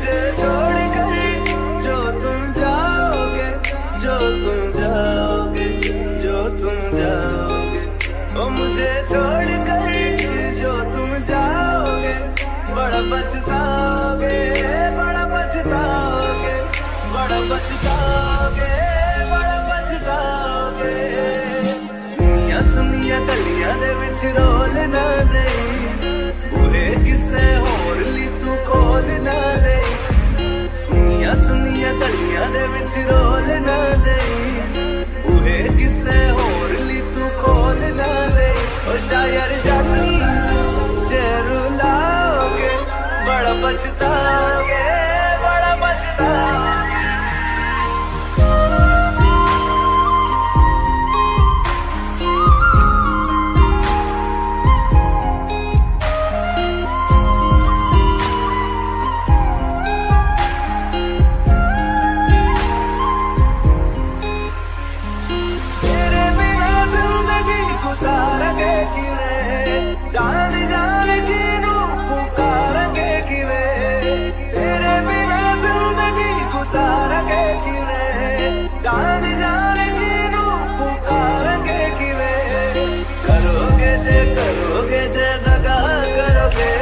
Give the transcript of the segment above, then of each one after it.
मुझे छोड़ कर जो तुम जाओगे, जो तुम जाओगे, जो तुम जाओगे, ओ मुझे छोड़ कर जो तुम जाओगे, बड़ा पछताओगे, बड़ा पछताओगे, बड़ा पछताओगे, बड़ा पछताओगे। सुनिया सुनिया गलियां दे विच रोल ना दे, बुरे किसे होर ली तू खोल ना दे। सुनिया सुनिया गलियां दे विच रोल ना दे, बुरे किसे होर ली तू खोल ना दे। ओ शायर जानी जे रुलाओगे, बड़ा पछताओगे, बड़ा पछताओगे। जान जान किनू पुकारेंगे किवें, तेरे बिना जिंदगी गुजारेंगे किवें। जान जान किनू पुकारेंगे किवें, करोगे जे दगा करोगे,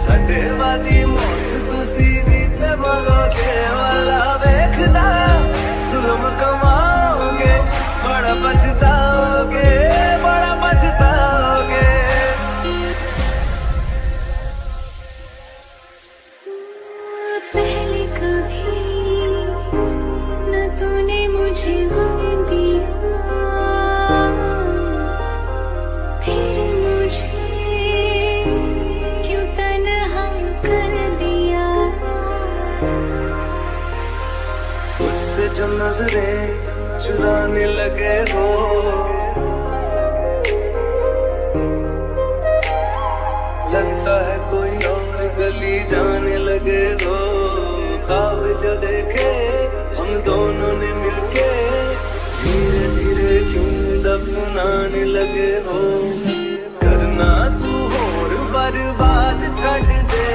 साडे वादी मौत तुसी भी ते मरोगे। वाला वेखदा जुल्म कमाओगे, बड़ा पछताओगे, बड़ा पछताओगे। पहले कभी न तूने मुझे गम दिया, फिर मुझे क्यों तन्हा कर दिया। मुझसे जो नजरें चुराने लगे हो, लगता है कोई और गली जाने लगे हो। ख्वाब जो देखे हम दोनों ने मिलके, धीरे धीरे क्यों दफनाने लगे हो। करना तू होर बर्बाद छड़ दे,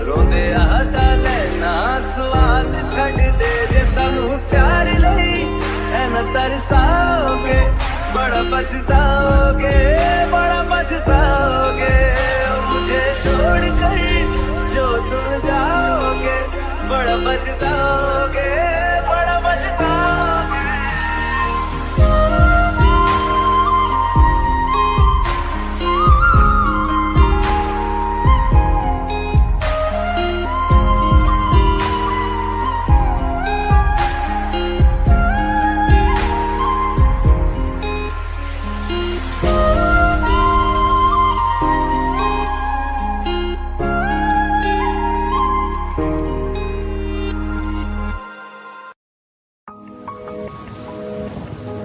रोंदे आदा लेना स्वाद छड़ दे। जे सानू प्यार लई ऐना तरसाओगे, बड़ा पछताओगे, बड़ा पछताओगे। मुझे छोड़ कर जो तुम जाओगे, बड़ा पछताओगे, बड़ा पछताओगे।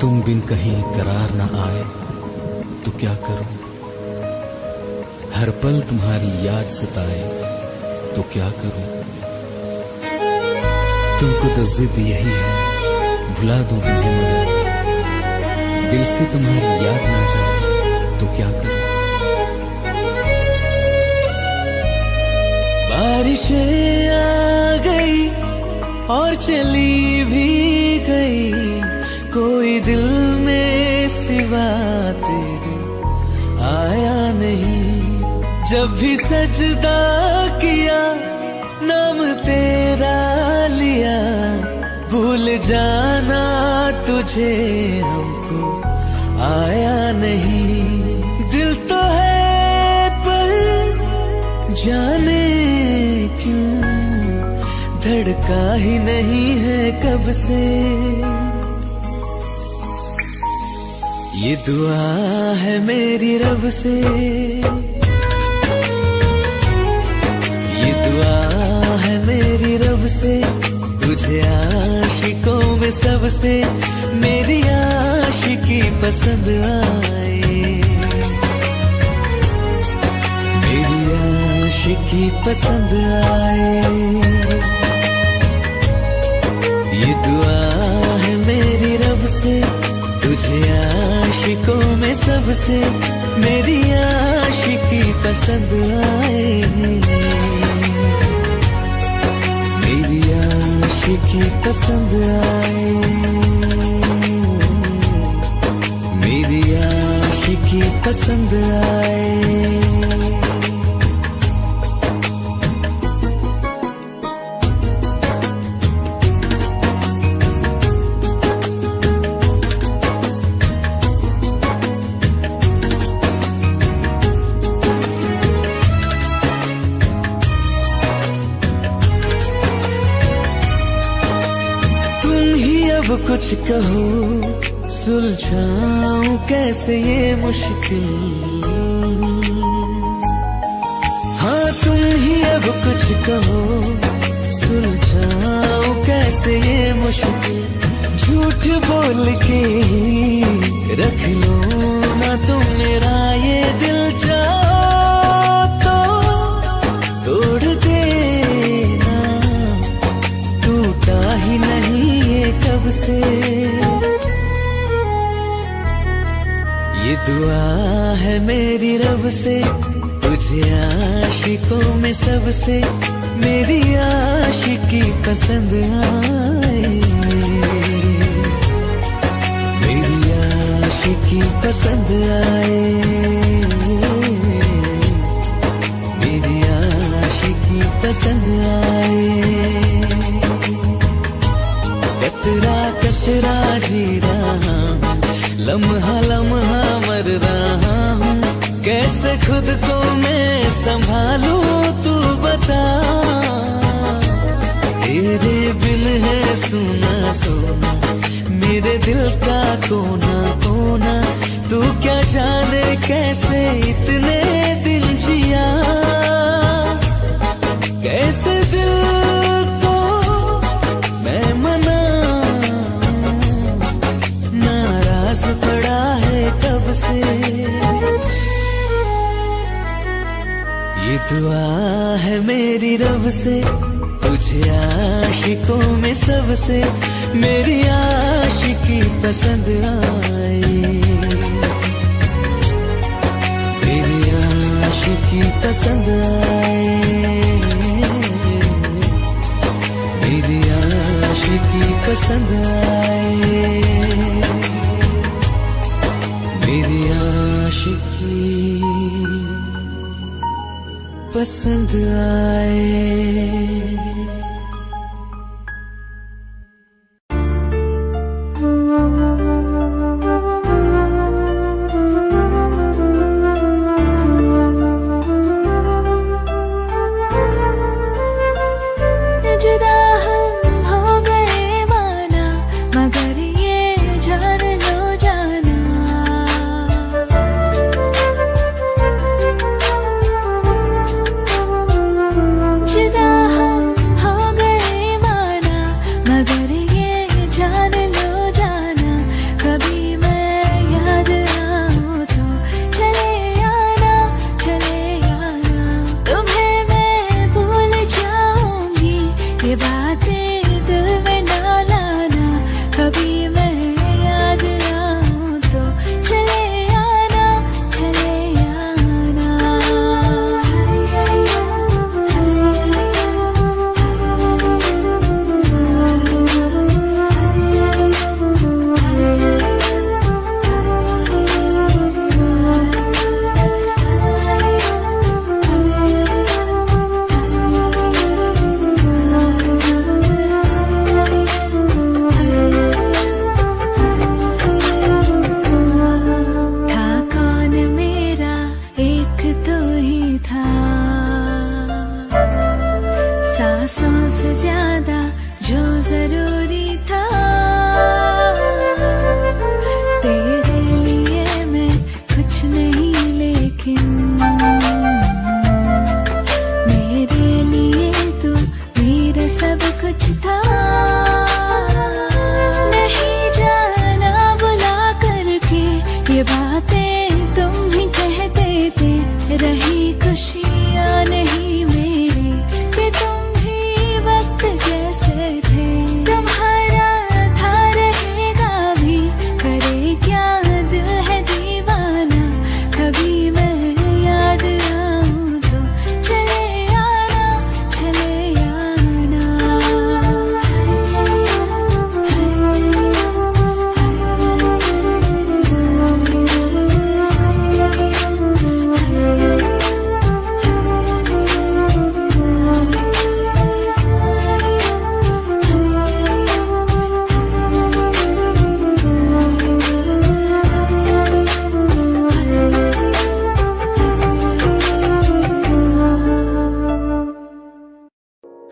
तुम बिन कहीं करार न आए तो क्या करूं, हर पल तुम्हारी याद सताए तो क्या करूं। तुमको तो जिद यही है भुला दूं तुम्हें, मगर दिल से तुम्हारी याद ना जाए तो क्या करूं। बारिशें आ गई और चली भी गई, कोई दिल में सिवा तेरे आया नहीं। जब भी सजदा किया नाम तेरा लिया, भूल जाना तुझे हमको आया नहीं। दिल तो है पर जाने क्यों धड़का ही नहीं है कब से। ये दुआ है मेरी रब से, ये दुआ है मेरी रब से, तुझे आशिकों में सबसे मेरी आशिकी पसंद आए, मेरी आशिकी पसंद आए। ये दुआ है मेरी रब से, तुझे आशिकों में सबसे मेरी आशिकी पसंद आए। आशिकी पसंद आए, मेरी आशिकी पसंद आए। अब कुछ कहो, सुलझाऊं कैसे ये मुश्किल। हाँ तुम ही अब कुछ कहो, सुलझाऊं कैसे ये मुश्किल। झूठ बोल के रख लो ना तुम मेरा ये दिल, जाओ तो तोड़ देना, टूटा ही नहीं कब से। ये दुआ है मेरी रब से, तुझे आशिकों में सबसे मेरी आशिकी पसंद आए, मेरी आशिकी पसंद आए, मेरी आशिकी पसंद आए। कतरा कतरा जी रहा हूँ, लम्हा लम्हा मर रहा हूँ, कैसे खुद को मैं संभालूं तू बता। तेरे बिन है सुना सुना मेरे दिल का कोना कोना, तू क्या जाने कैसे इतने दिन जिया, कैसे दिल को मैं मना, नाराज पड़ा है कब से। ये दुआ है मेरी रब से, तुझे आशिकों में सबसे मेरी आशिकी पसंद आए, मेरी आशिकी पसंद आए, मेरी आशिकी पसंद आए, मेरी आशिकी पसंद आए।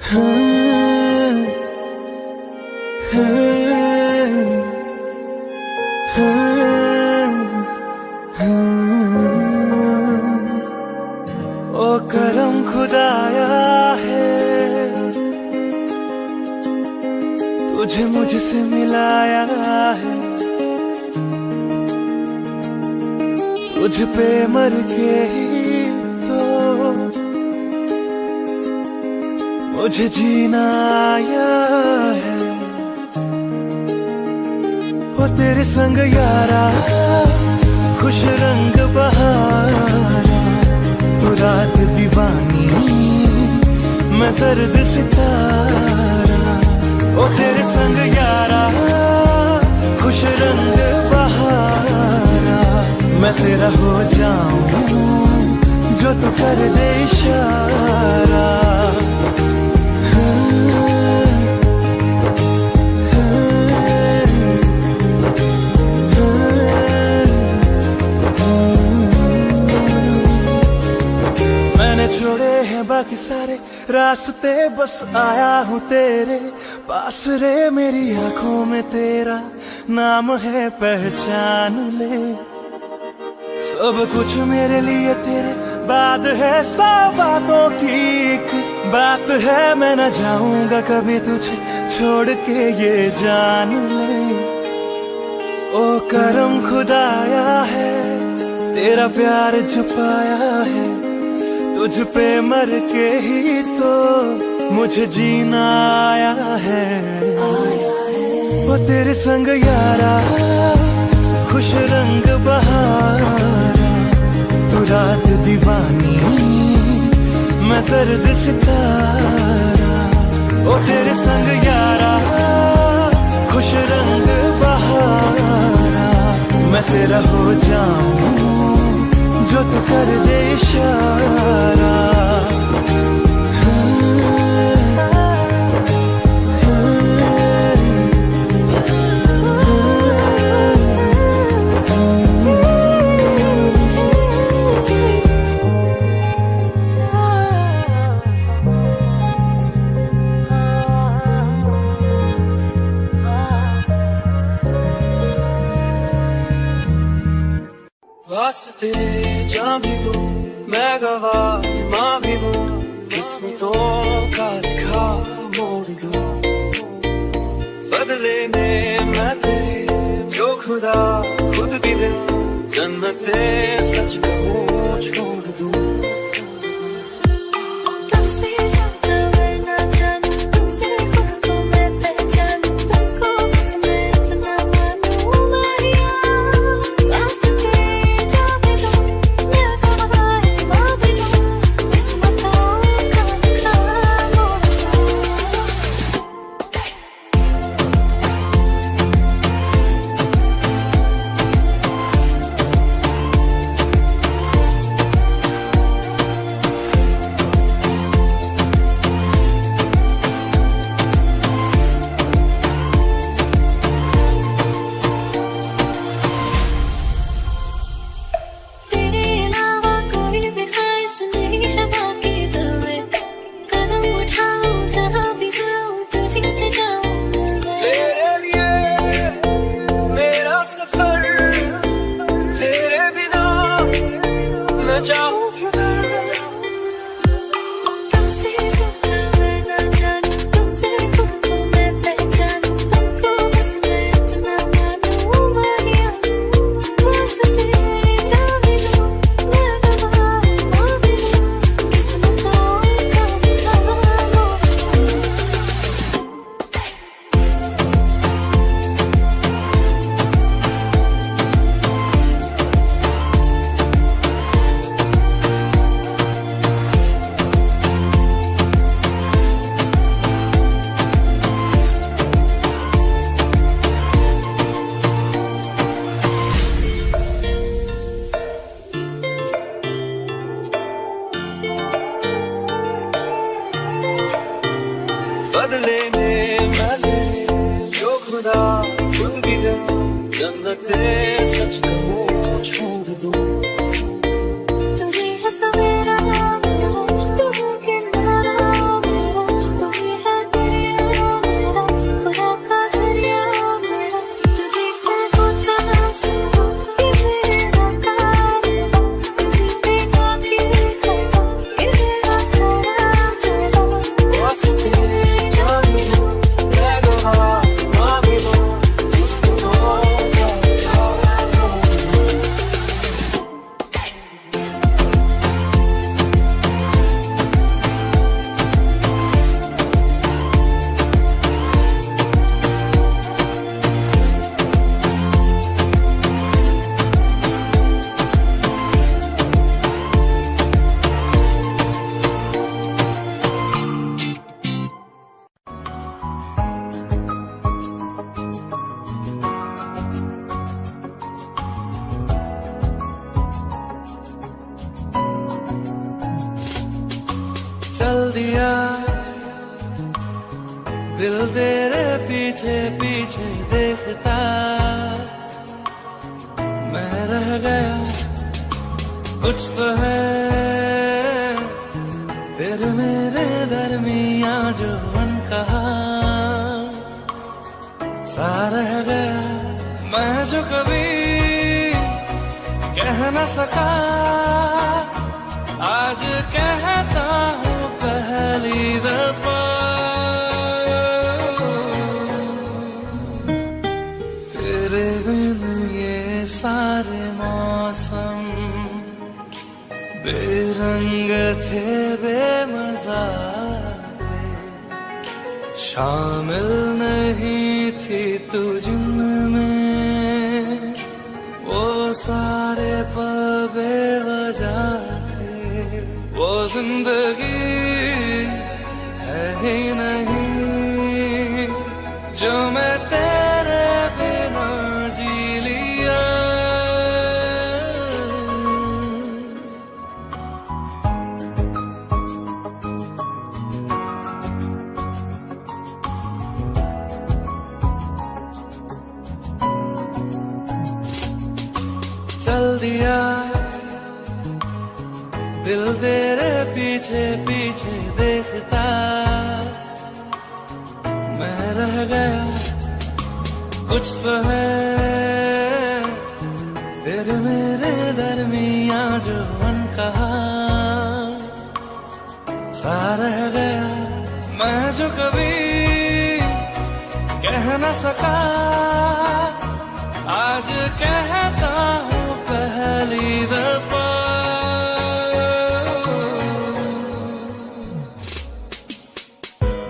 ओ करम खुदाया है, तुझे मुझसे मिलाया है, तुझ पे मर के ही तो मुझे जीना आया है। वो तेरे संग यारा खुश रंग बहारा, तू रात दीवानी मैं सर्द सितारा। ओ तेरे संग यारा खुश रंग बहारा, मैं तेरा हो जाऊं जो तू कर दे इशारा। मैंने छोड़े हैं बाकी सारे रास्ते, बस आया हूँ तेरे पास रे। मेरी आंखों में तेरा नाम है, पहचान ले। सब कुछ मेरे लिए तेरे बाद है, सौ बातों की एक बात है। मैं न जाऊंगा कभी तुझे छोड़ के, ये जान ले। ओ करम खुदाया है, तेरा प्यार छुपाया है, तुझ पे मर के ही तो मुझे जीना आया है। वो तेरे संग यारा खुश रंग बहारा, तू रात दीवानी मैं सर्द सितारा। ओ तेरे संग यारा खुश रंग बहारा, मैं तेरा हो जाऊं जो तू कर दे इशारा। वास्ते जा भी दूं मैं गवाह माँ भी दूं, किस्मतों का लिखा मोड़ दूं। बदले में मैं तेरे जो खुदा खुद भी दे, जन्नते सच कहूँ छोड़ दूं। बदले में मैं जो खुदा खुद भी दे, जन्नते सच कहूँ छोड़ दूं। तू ही है सवेरा मेरा, तू है किनारा मेरा, तू ही चल दिया दिल तेरे पीछे पीछे देखता, मैं रह गया कुछ तो है तेरे मेरे दरमिया जो अनकहा सा रह गया, मैं जो कभी कह न सका आज कहता हूँ पहली दफा। तेरे बिन ये सारे मौसम बेरंग थे बेमजा थे, शामिल नहीं थी तू जिनमें वो सारे पल बेवजह थे, वो जिंदगी है ही नहीं जो मैं तेरे बिना जी लिया। चल दिया दिल तेरे पीछे पीछे देखता, मैं रह गया कुछ तो है तेरे मेरे दरमिया जो अनकहा सा रह गया, मैं जो कभी कह न सका आज कहता हूँ पहली दफा।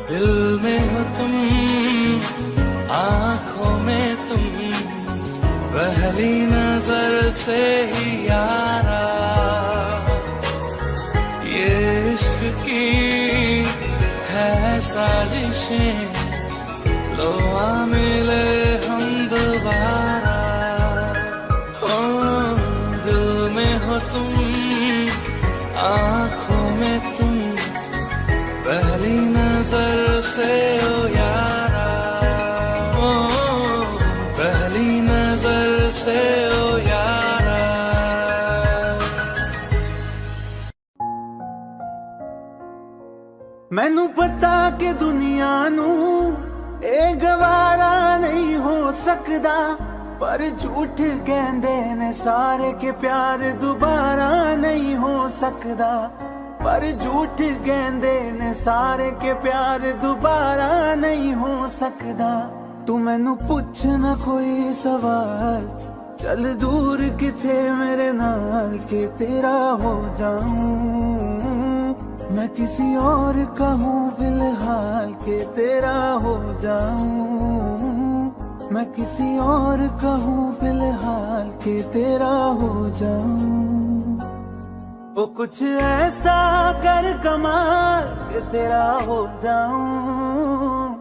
दिल में हो तुम आँखों में तुम, पहली नजर से ही यारा ये इश्क की है साजिशें, लो आ मिले हम दोबारा। दिल में हो तुम आँखों में तुम, पहली नजर से ओ यारा, ओ पहली नजर से ओ यारा। मैनू पता कि दुनिया नू ए गवारा नहीं हो सकदा, पर झूठ कहंदे ने सारे के प्यार दोबारा नहीं हो सकदा, पर झूठ कहंदे ने सारे के प्यार दोबारा नहीं हो सकदा। तू मैनू पुछ ना कोई सवाल, चल दूर किथे मेरे नाल के तेरा हो जाऊं, मैं किसी और का हूँ फिलहाल के तेरा हो जाऊं, मैं किसी और का हूँ फिलहाल के तेरा हो जाऊं। वो कुछ ऐसा कर कमाल के तेरा हो जाऊं,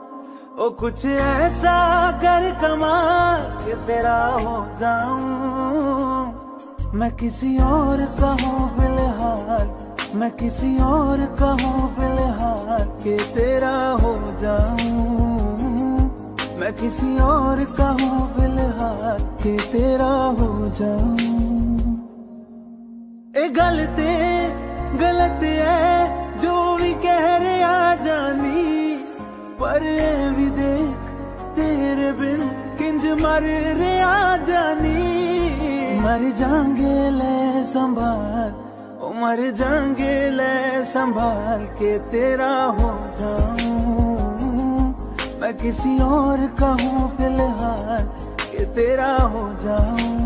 वो कुछ ऐसा कर कमाल के तेरा हो जाऊं, मैं किसी और का हूँ फिलहाल, मैं किसी और का हूँ फिलहाल के तेरा हो जाऊं, मैं किसी और का हूँ फिलहाल के तेरा हो जाऊं। ए गलत है जो भी कह रहे आ जानी, पर ए भी देख तेरे बिन किंज मर रहे आ जानी। मर जाएंगे ले संभाल, ओ मर जाएंगे ले संभाल के तेरा हो जाऊं, मैं किसी और का हूँ फिलहाल के तेरा हो जाऊं।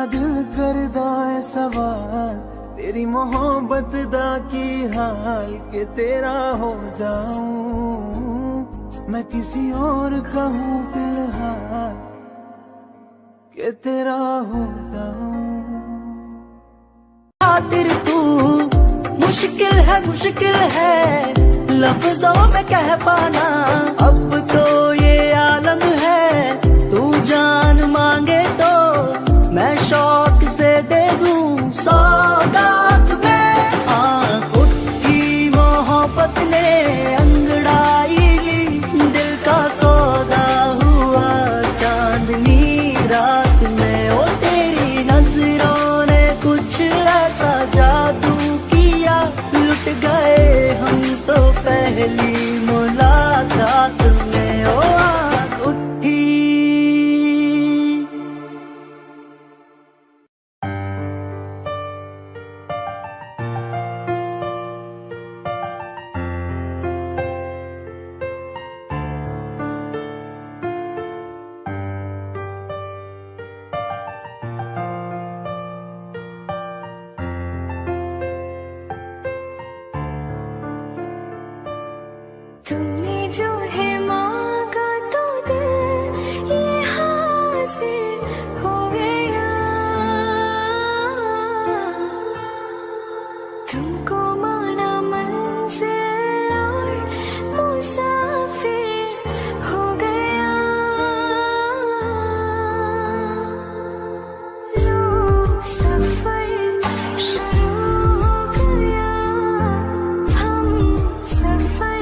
मेरा दिल करदा है सवाल, तेरी मोहब्बत दा की हाल के तेरा हो जाऊं मैं किसी और का हूँ फिलहाल के तेरा हो जाऊं। खातिर तू मुश्किल है लफ्जों में कह पाना, अब तो ये आलम है तू जान मांगे तो मैं शौक से दे दूं सौगात में। खुद की मोहब्बत ने अंगड़ाई ली, दिल का सौदा हुआ चांदनी रात में। ओ तेरी नजरों ने कुछ ऐसा जादू किया, लुट गए हम तो पहली मुलाकात में। ओ आँख उठी तुमने जो है मांगा तो दिल ये हासिल हो गया, तुमको माना मंजिल और मुसाफिर हो गया। लो सफर शुरू हो गया, हम सफर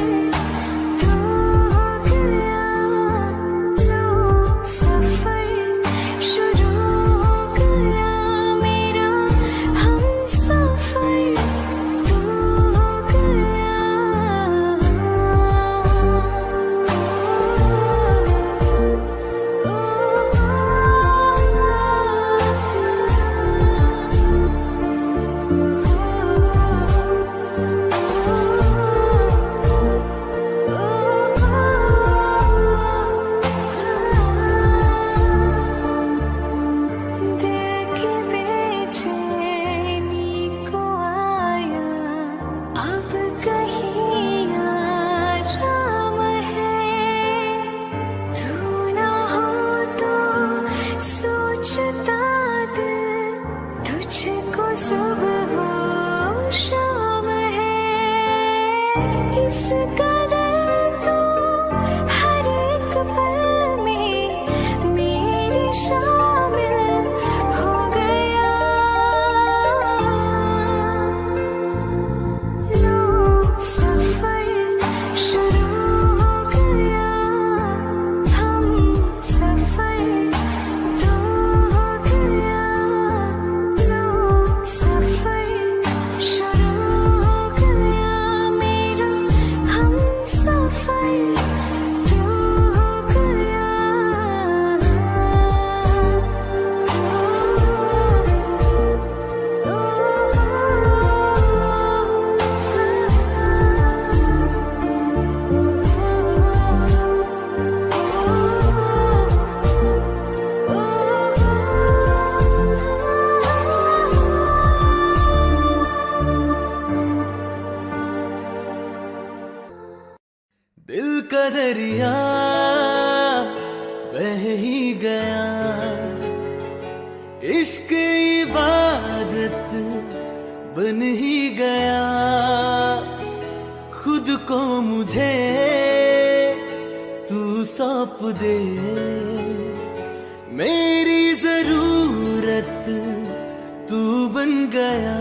दिल का दरिया बह ही गया, इश्क इबादत बन ही गया। खुद को मुझे तू सौंप दे, मेरी जरूरत तू बन गया।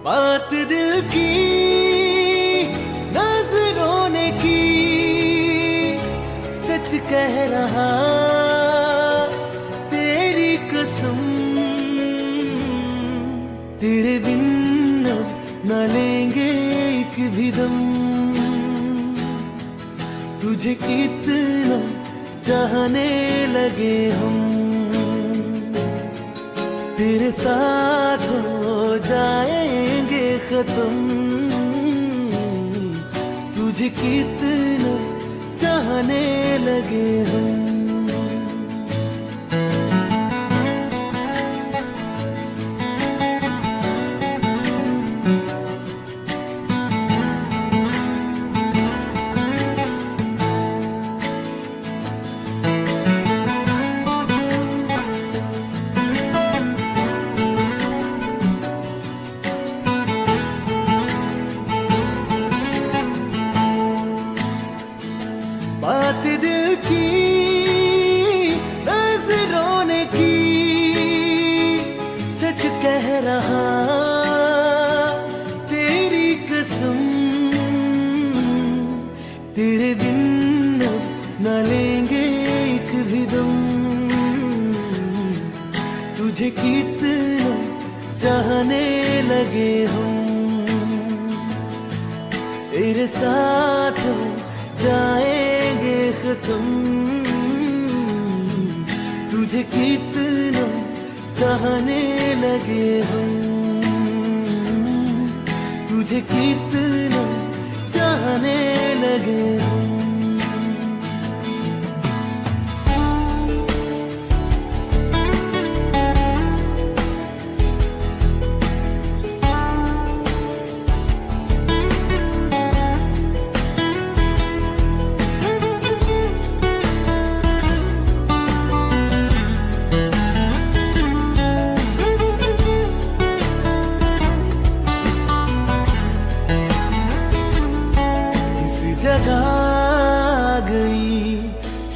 बात दिल की नजरों ने की, सच कह रहा तेरी कसम। तेरे बिन न लेंगे एक भी दम, तुझे कितना चाहने लगे हम। तेरे साथ हो जाएंगे खत्म, तुझे कितना चाहने लगे हम। तेरे बिन न लेंगे एक भी दम, तुझे कितना चाहने लगे हम, तेरे साथ जाएंगे खत्म, तुझे कितना चाहने लगे हम, तुझे कितना चाहने लगे हम।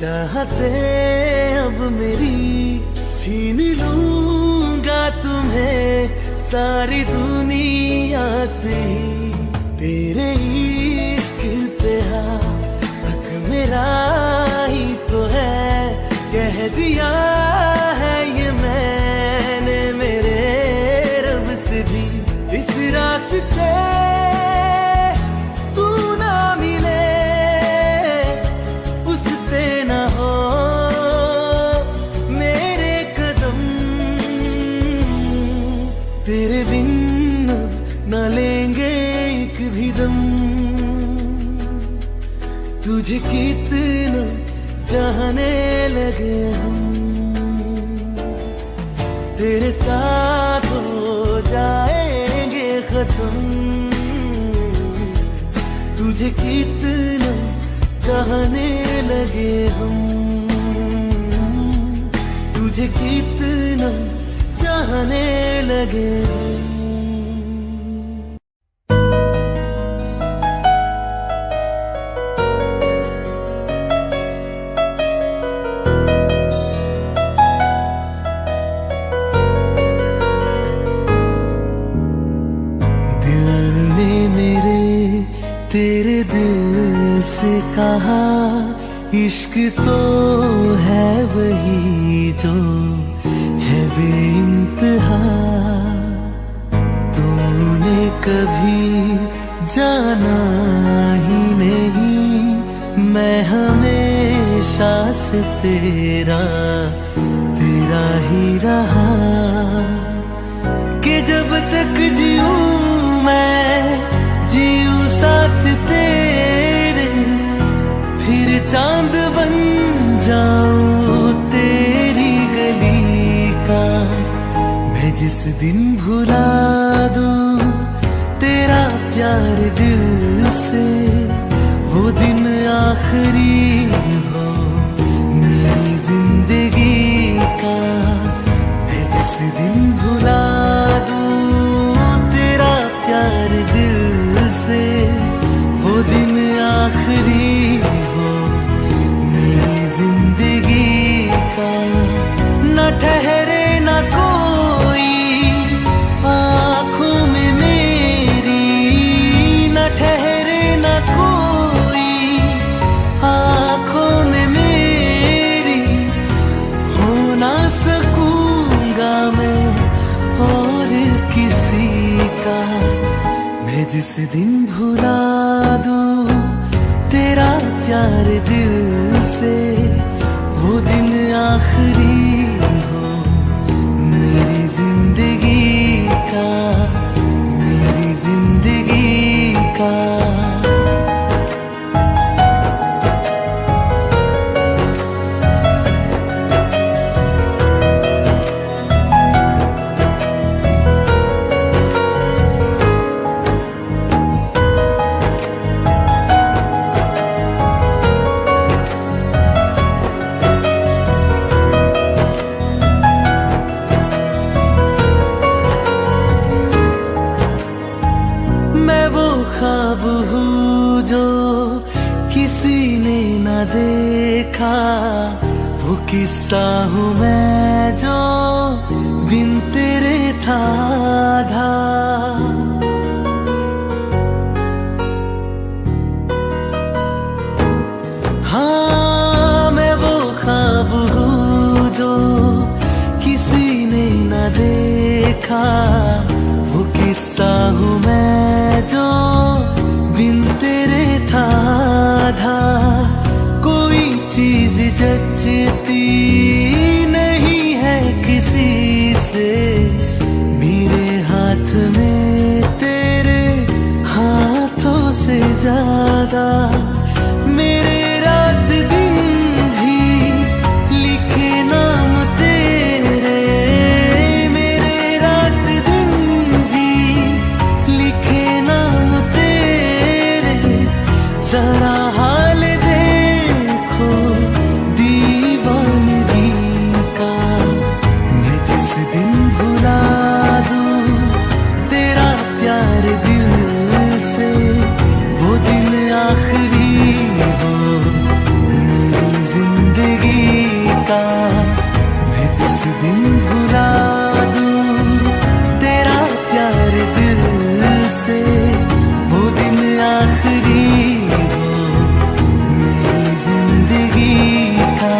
चाहते अब मेरी छीन लूंगा तुम्हें सारी दुनिया से, तेरे इश्क पे हक मेरा ही तो है, कह दिया है ये मैंने मेरे रब से भी, इस रास्ते तेरे बिन न लेंगे एक भी दम, तुझे कितना चाहने लगे हम, तेरे साथ हो जाएंगे खत्म, तुझे कितना चाहने लगे हम, तुझे कितना चाहने लगे। दिल ने मेरे तेरे दिल से कहा, इश्क तो है वही जो है बेइंतहा, तूने कभी जाना ही नहीं, मैं हमेशा से तेरा तेरा ही रहा, कि जब तक जीऊं मैं जीऊं साथ तेरे, फिर चांद बन जाऊं तेरी गली का, मैं जिस दिन भुला दूं तेरा प्यार दिल से, वो दिन आखिरी हो मेरी जिंदगी का, मैं जिस दिन भुला दूं तेरा प्यार दिल से, वो दिन आखिरी हो मेरी जिंदगी का, न ठहरे न कोई आँखों में मेरी, न ठहरे न कोई आँखों में मेरी, हो ना सकूंगा मैं और किसी का, मैं जिस दिन भुला दूं तेरा प्यार दिल से, वो दिन आखिरी हो मेरी जिंदगी का, मेरी जिंदगी का। ख्वाब हूँ जो किसी ने न देखा, वो किस्सा हूँ मैं जो बिन तेरे था आधा, वो किस्सा हूँ मैं जो बिन तेरे था आधा। कोई चीज जचती नहीं है किसी से, मेरे हाथ में तेरे हाथों से ज्यादा। मेरे रात दिन भी लिखे नाम तेरे, मेरे रात दिन भी लिखे नाम तेरे। जरा हाल देखो दीवानगी का, मैं जिस दिन भुला दूं तेरा प्यार दिल से, वो दिन आखिरी हो मेरी जिंदगी का। मैं जिस दिन भुला दूं तेरा प्यार दिल से, वो दिन आखिरी हो मेरी जिंदगी का।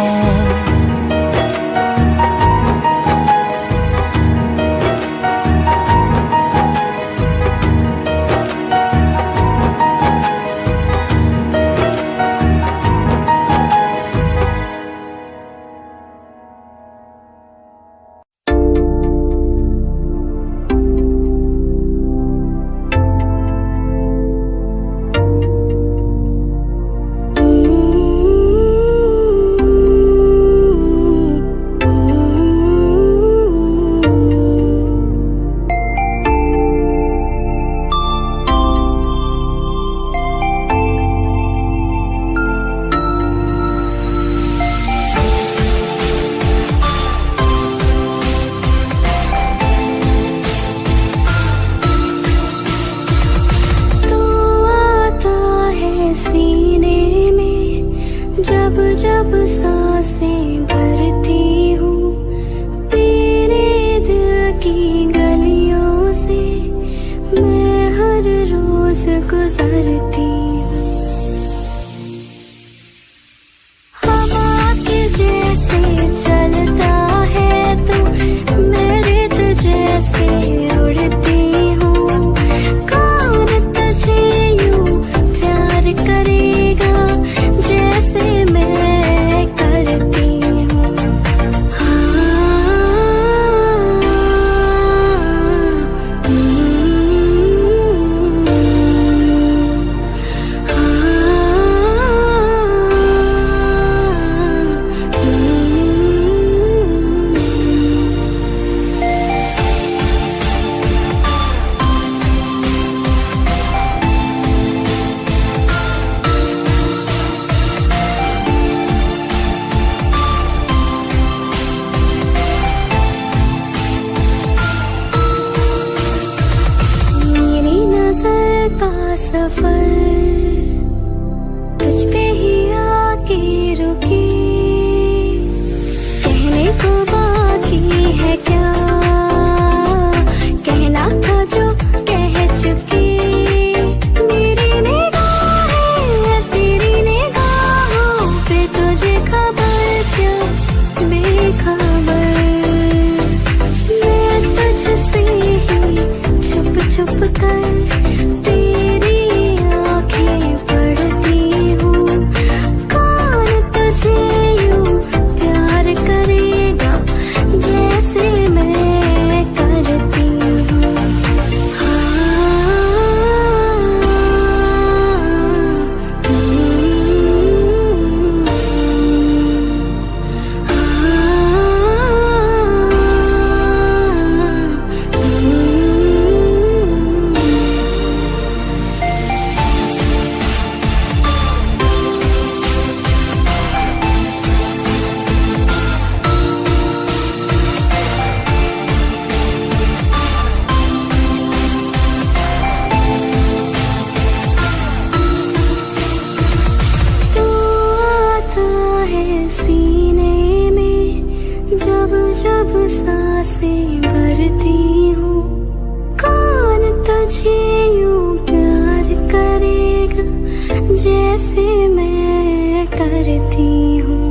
जैसे मैं करती हूँ।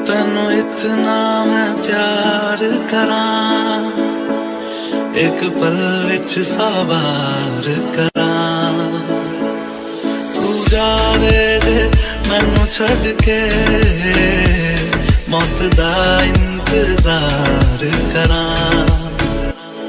तनु इतना मैं प्यार करां एक पल विच सवार करां तू जावे जे मैनू छड़ के मौत दा इंतजार करां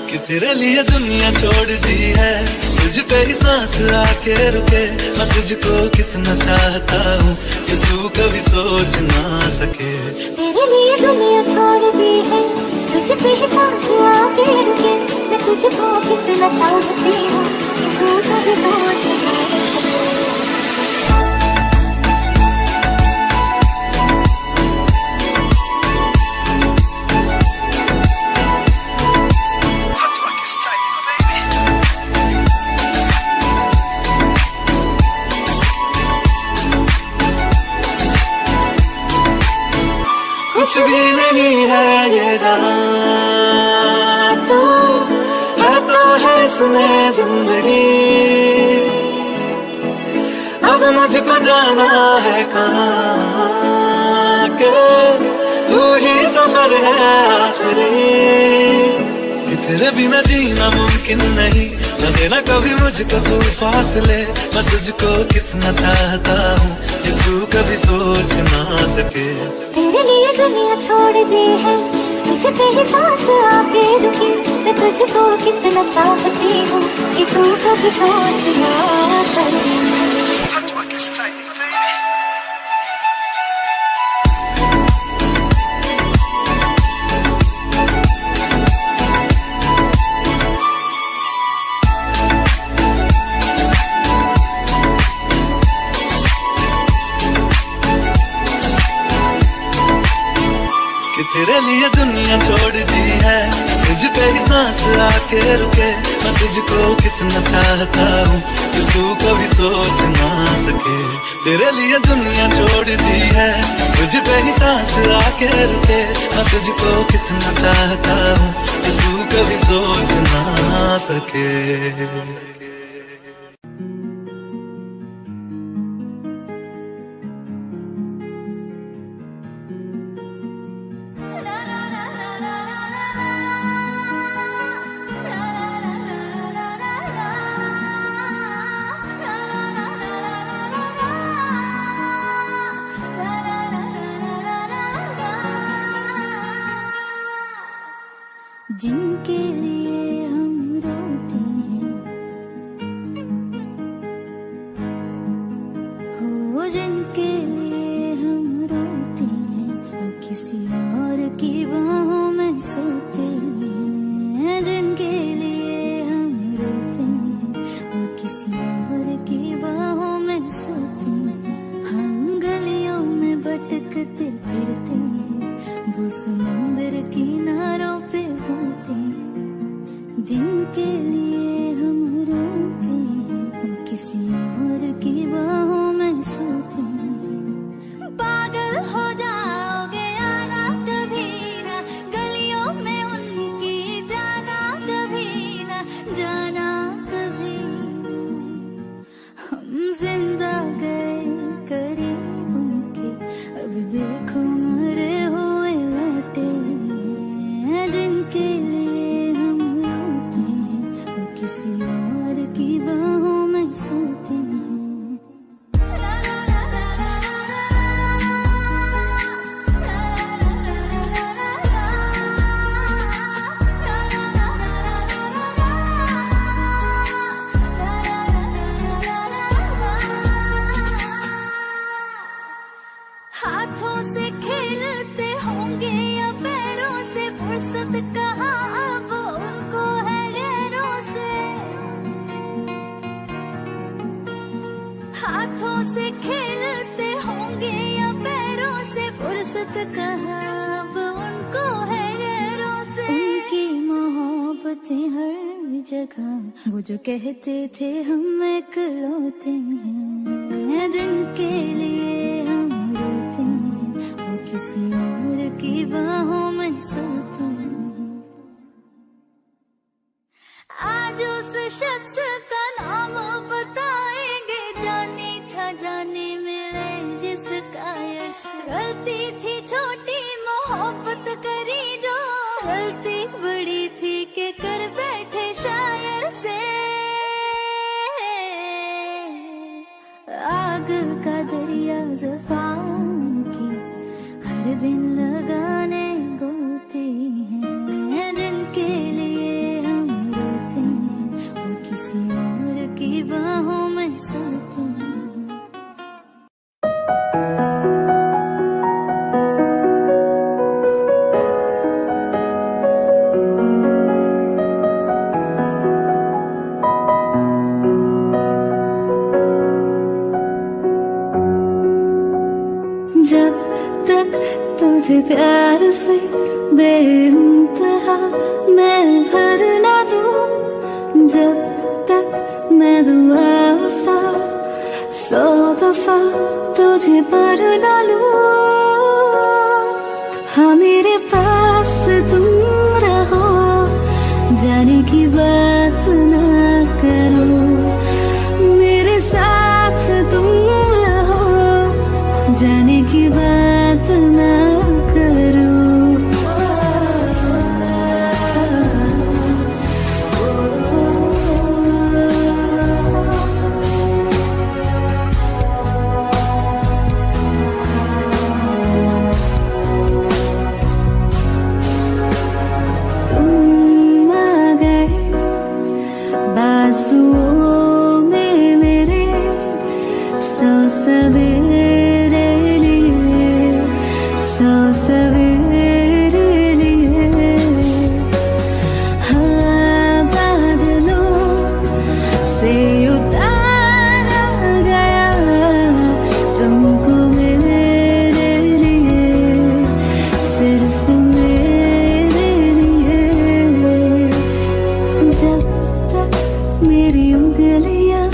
कि तेरे लिए दुनिया छोड़ दी है तुझ पे ही सांस आके रुके मैं तुझको कितना चाहता हूँ कि तू कभी सोच ना सके तेरे लिए दुनिया छोड़ दी है तुझ पे ही सांस आके रुके मैं तुझको कितना चाहती हूँ कि तू कभी सोच ना सके कुछ भी नहीं है ये जहां तू है तो है सुने जिंदगी अब मुझको जाना है कहाँ के तू ही सफर है आखिरी कि तेरे बिना जीना मुमकिन नहीं न देना कभी मुझको तू फासले मैं तुझको कितना चाहता हूँ कि तू कभी सोच ना सके तेरे लिए दुनिया छोड़ दी है तुझ पे ही सांस आके रुकी मैं तुझको कितना चाहती हूँ कि तू कभी सोच ना सके कि तेरे लिए दुनिया छोड़ दी है तुझ पे ही सांस आके रुके मैं तुझको कितना चाहता हूँ कि तू कभी सोच ना सके तेरे लिए दुनिया छोड़ दी है तुझ पे ही सांस आके रुके मैं तुझको कितना चाहता हूँ कि तू कभी सोच ना सके जिनके लिए हम रोते हैं हो जिनके लिए हम रोते हैं वो किसी और की बाहों में सोते हैं जिनके लिए हम रोते हैं वो किसी और की बाहों में सोते हैं हम गलियों में भटकते फिरते हैं वो समुंदर किनारों पे होते हैं जिनके लिए हम रोते हैं वो किसी और की बाहों में सोते हैं पागल हो जाओगे आना कभी ना गलियों में उनकी जाना कभी ना जाना कभी हम जिंदा गए करीब उनके अब देखो मरे हुए लौटे हैं जिनके लिए हम रोते हैं वो किसी और की बाहों में सोते हैं हाथों से खेलते होंगे या पैरों से फुर्सत कहाँ अब उनको है गैरों से हाथों से खेलते होंगे या पैरों से फुर्सत कहाँ अब उनको है गैरों से उनकी मोहब्बतें हर जगह वो जो कहते थे हम इकलौते हैं जिनके लिए हम रोते हैं वो किसी और की बाहों में सोते हैं आज उस शख्स का नाम बताएंगे जाने था जाने मिले जिसका यश गलती थी छोटी मोहब्बत करी जो गलती बड़ी थी के कर बैठ शायर से आग का दरिया ज़ुबान की हर दिन लगाने को होते हैं जिनके लिए हम रोते हैं वो किसी और की बाहों में सोते हैं। जब तक तुझे प्यार से बेइंतहा मैं भर ना दूं, जब तक मैं दुआ वफा 100 दफा तुझे पर ना लूं। हाँ मेरे पास तुम रहो, जाने की बात ना करो, मेरे साथ तुम रहो, जाने की बात ना करो। तुम आ गए बाजुओं में मेरे, 100 सवेरे लिए, 100 सवेरे लिए। हाँ बादलों से उतारा गया तुमको मेरे लिए, सिर्फ मेरे लिए। जब तक मेरी उंगलियां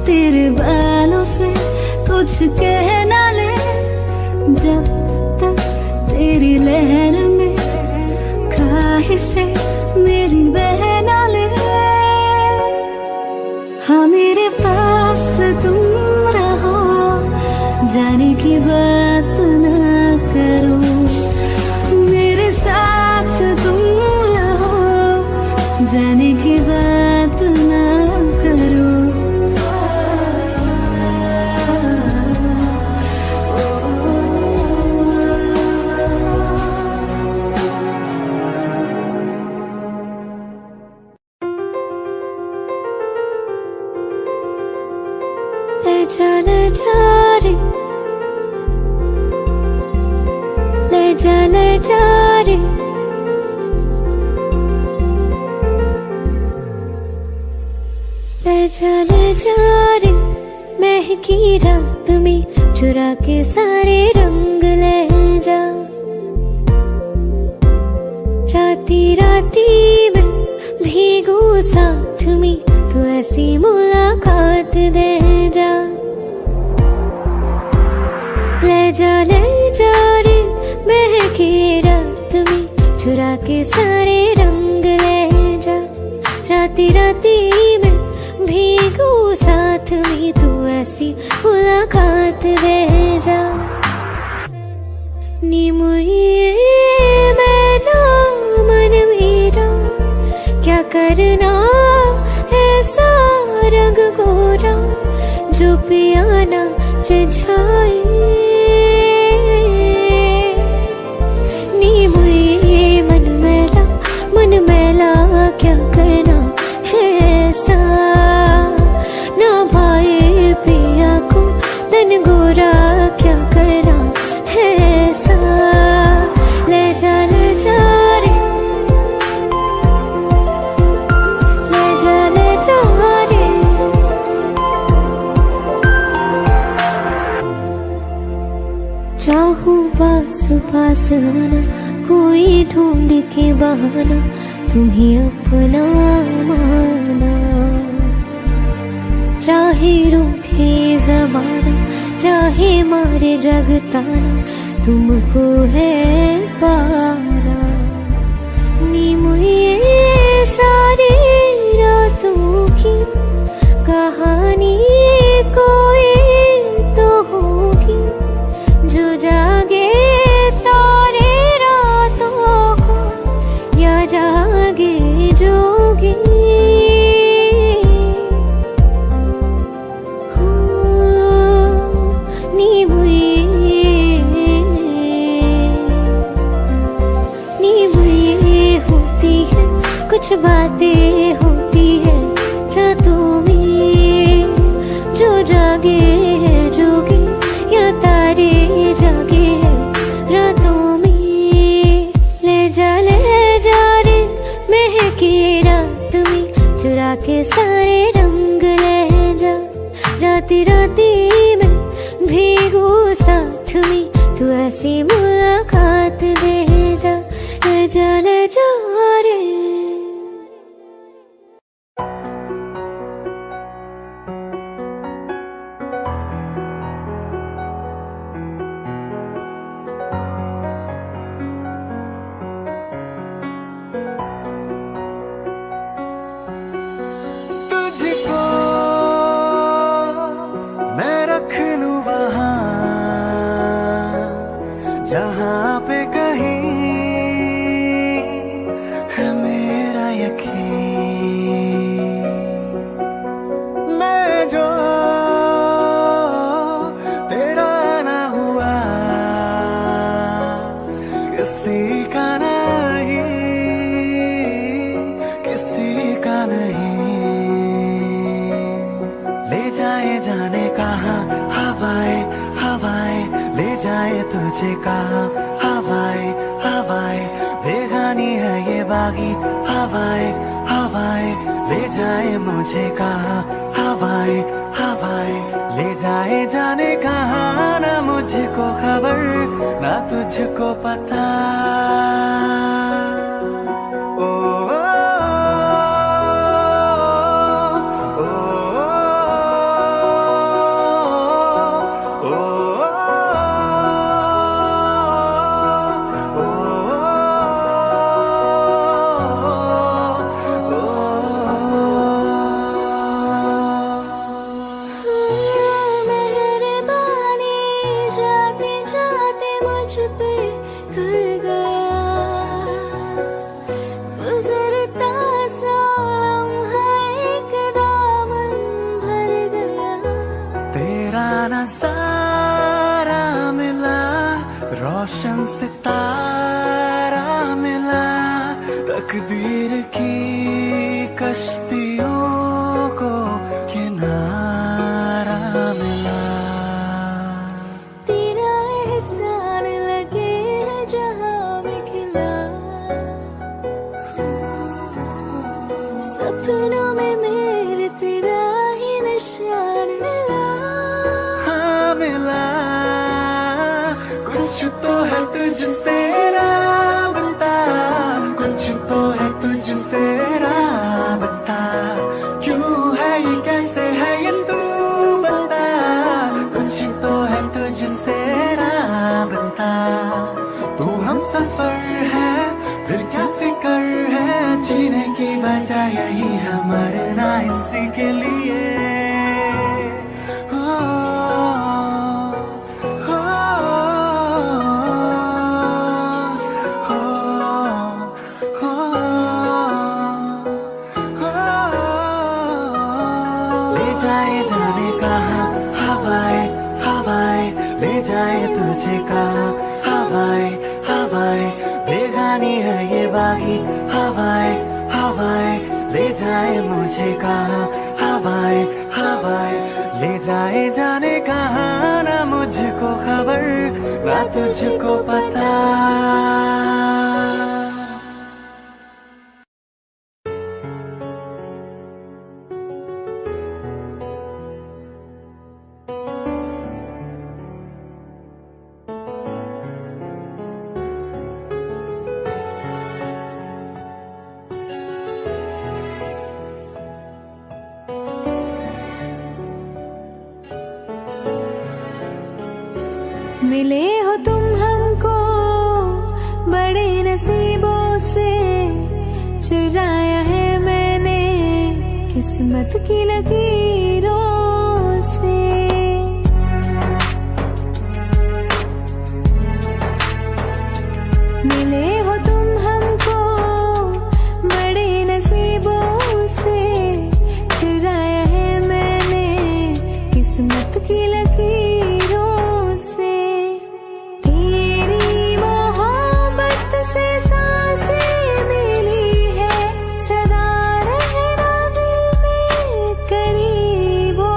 तेरे बालों से कुछ कह ना ले, जब तक तेरी लहर में ख्वाहिशें मेरी बह ना ले। हाँ मेरे पास तुम रहो, जाने की बात ना करो, मेरे साथ तुम रहो, जाने की बात ना करो। ले जा रे, ले जा रे, ले जा रे, महकी रात में चुरा के सारे रंग ले जा। राती राती में भीगू साथ में, तू ऐसी मुलाकात दे जा। ले जा रे, महकी रात में चुरा के सारे रंग ले जा। राती राती में भीगू साथ में, तू ऐसी मुलाकात दे जा। नी मुझे मैना मन मेरा क्या करना, ऐसा रंग गोरा जो पियाना रिझाए। नी मुझे मन मैला क्या करना है ऐसा, ना भाई पिया को तन गोरा क्या करना है ऐसा। ले जा रे, ले जा रे। चाहूं पास आना, कोई ढूंढ के बहाना, तुम्हें अपना माना। चाहे रूठे जमाना, चाहे मारे जगताना, तुमको है पाना। नी मुझे सारी रातों की कहानी कोई तो होगी, जो जागे तारे रातों को या जागे जोगी। सी मुलाकात दे जा, ले जा ले जा रे। तुझको मैं रख लूं वहां जहां पे कहीं है मेरा यकीन। मैं जो तेरा ना हुआ किसी का नहीं, किसी का नहीं। ले जाए जाने कहाँ हवाएं हवाएं, ले जाए तुझे कहाँ हवाएं हवाएं। बेगानी है ये बागी हवाएं हवाएं, ले जाए मुझे कहाँ हवाएं हवाएं। ले जाए जाने कहाँ, ना मुझको खबर ना तुझको पता। ओ, मेहरबानी जाते जाते मुझ पे कर गया, गुजरता सा लम्हा एक दामन भर गया। तेरा नज़ारा मिला, रोशन सितारा मिला, तकदीर की कश्तियों को किनारा मिला। तेरा एहसान लगे जहाँ में खिला, सपनों में मेरे तेरा ही निशान मिला। हाँ मिला, कुछ तो है तुझसे राबता, कुछ तो है तुझसे राबता। क्यों है ये, कैसे है ये तू बता, कुछ तो है तुझसे राबता। तू हम सफर है फिर क्या फिक्र है, जीने की वजह यही है, मरना इसी के लिए। ले जाए जाने कहाँ हवाएं हवाएं, ले जाए तुझे कहाँ हवाएं हवाएं। बेगानी है ये बागी हवाएं हवाएं, ले जाए मुझे कहाँ हवाएं हवाएं। ले जाए जाने कहाँ, ना मुझको खबर ना तुझको पता। मिले हो तुम हमको बड़े नसीबों से, चुराया है मैंने किस्मत की लकीरों से। मिले हो तुम हमको बड़े नसीबों से, चुराया है मैंने किस्मत की लकीरों से। तेरी मोहब्बत से सांसें मिली है, सदा रहना दिल में करीबों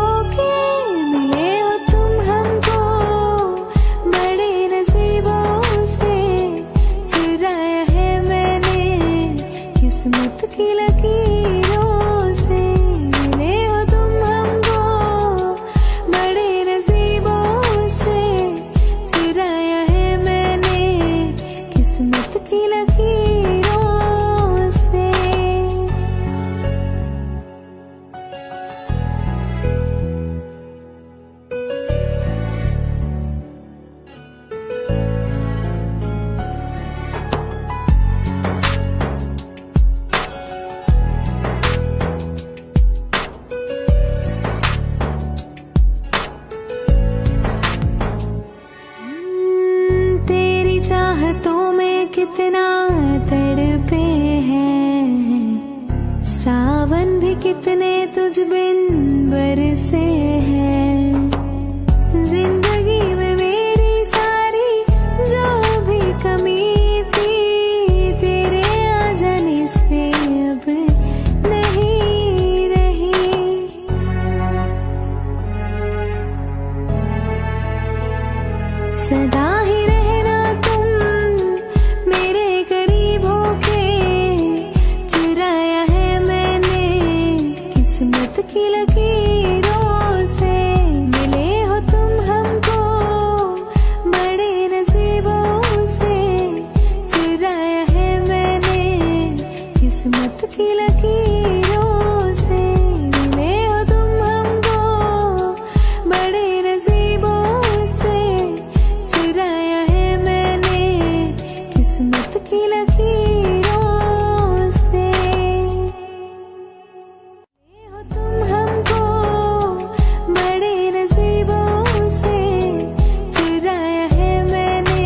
कितना तड़पे हैं, सावन भी कितने तुझ बिन बरसे हैं। जिंदगी में मेरी सारी जो भी कमी थी, तेरे आ जाने से अब नहीं रही। सदा ही रहना तुम मेरे करीब होके, चुराया है मैंने किस्मत की लकीरों से। मिले हो तुम हमको बड़े नसीबों से, चुराया है मैंने किस्मत की लकीरों से। मिले हो तुम हमको बड़े नसीबों से, चुराया है मैंने किस्मत की लकीरों से। मिले हो तुम हमको बड़े नसीबों से, चुराया है मैंने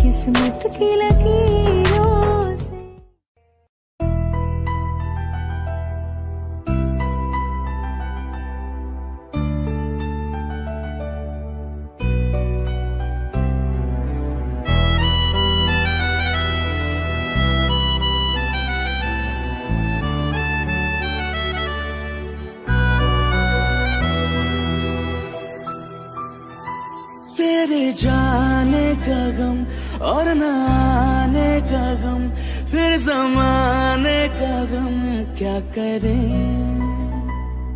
किस्मत की लकीरों से। तेरे जाने का गम और न आने का गम, फिर जमाने का गम क्या करें।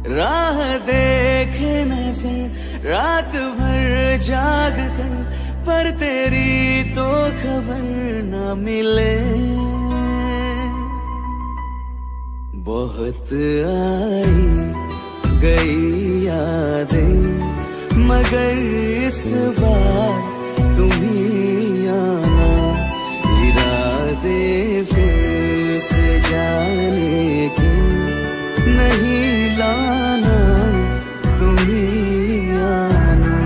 राह देखे नजर रात भर जाग कर, पर तेरी तो खबर न मिले। बहुत आई गई यादें, मगर इस बार तुम ही आना। इरादे फिर से जाने के नहीं लाना, तुम ही आना।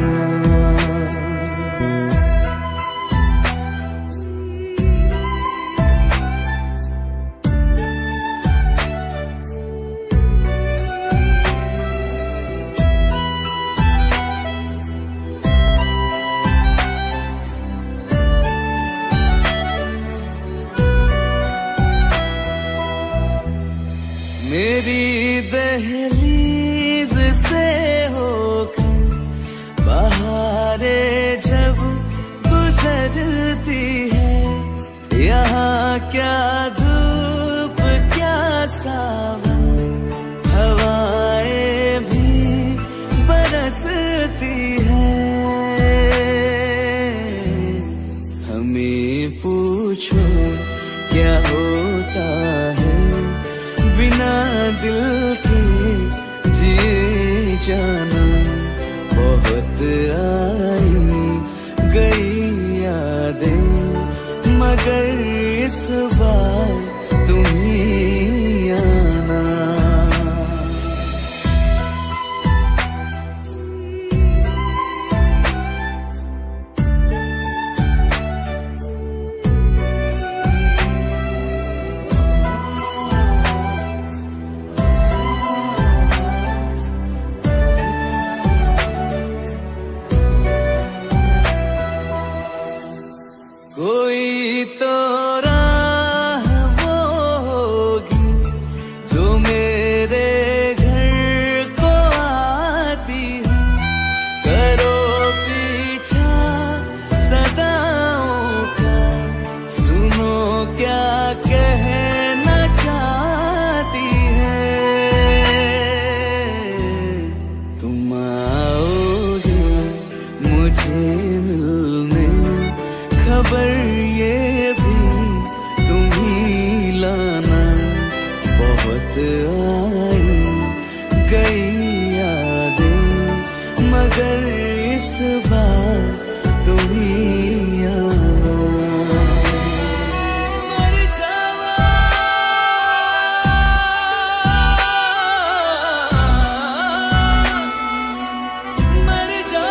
मेरी दहलीज से होकर बहारें जब गुजरती है, यहाँ क्या धूप क्या सावन, हवाएं भी बरसती है। हमें पूछो क्या होता है बिना दिल के जिए जाना। बहुत आई गई यादें, मगर इस बार तुम ही आना। कोई तो राह वो होगी जो मेरे घर को आती है। करो पीछा सदाओं का, सुनो क्या कहना चाहती है। तुम आओगे मुझे मिलने, खबर ये भी तुम ही लाना। बहुत आई गई यादें, मगर इस बार तुम ही आना। मर जावा, मर जा।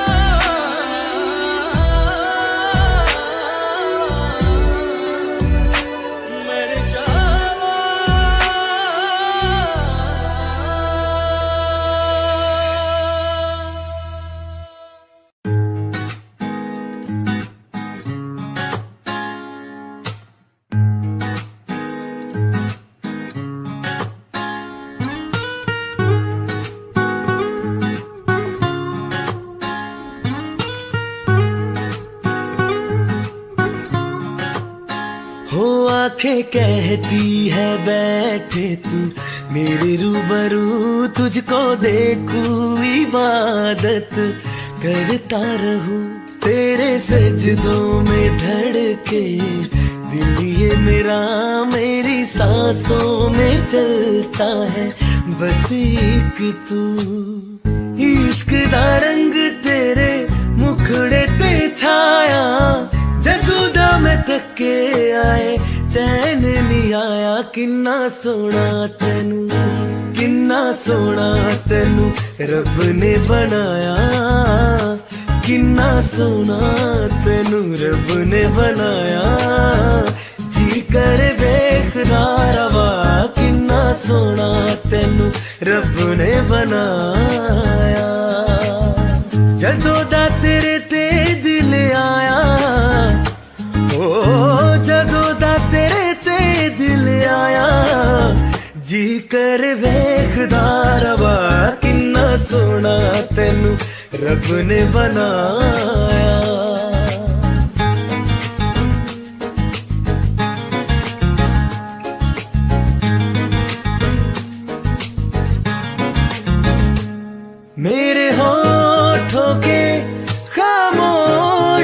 आंखें कहती है बैठे तू मेरे रूबरू, तुझको देखूं इबादत करता रहूं, तेरे सजदों में धड़के दिल ये मेरा, मेरी सांसों में चलता है बस एक तू। इश्क दा रंग तेरे मुखड़े ते छाया, जदों दा मैं थके आए चैन नहीं आया, किन्ना सोना तेनू, किन्ना सोना तेनू रब ने बनाया, किन्ना सोना तेनू रब ने बनाया, जी कर वेखदा रवा, किन्ना सोना तेनू रब ने बनाया। जदों दा तेरे ते दिल आया, ओ जदों दा तेरे ते दिल आया, जी कर वेखदा रवा, किन्ना सोना तेनू रब ने बनाया। मेरे होठों के खामोशियों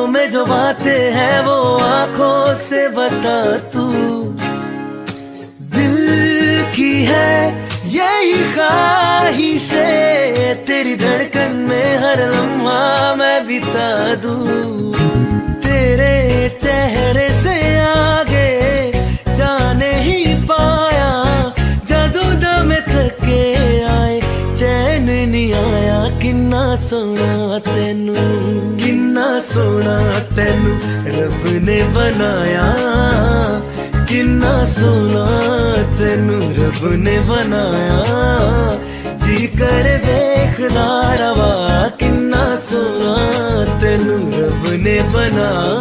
में जो बातें हैं वो आंखों से बता तू, दिल की है यही ख्वाहिशें, तेरी धड़कन में हर लम्हा मैं बिता दूं, तेरे चेहरे से आगे जाने ही पाया, जदों दा मैं थके आए चैन नहीं आया, किन्ना सोना तेनू, किन्ना सोना तेनू रब ने बनाया, किन्ना सोना तेनू रब ने बनाया, जी कर वेखदा रवा, किन्ना सोना तेनू रब ने बनाया।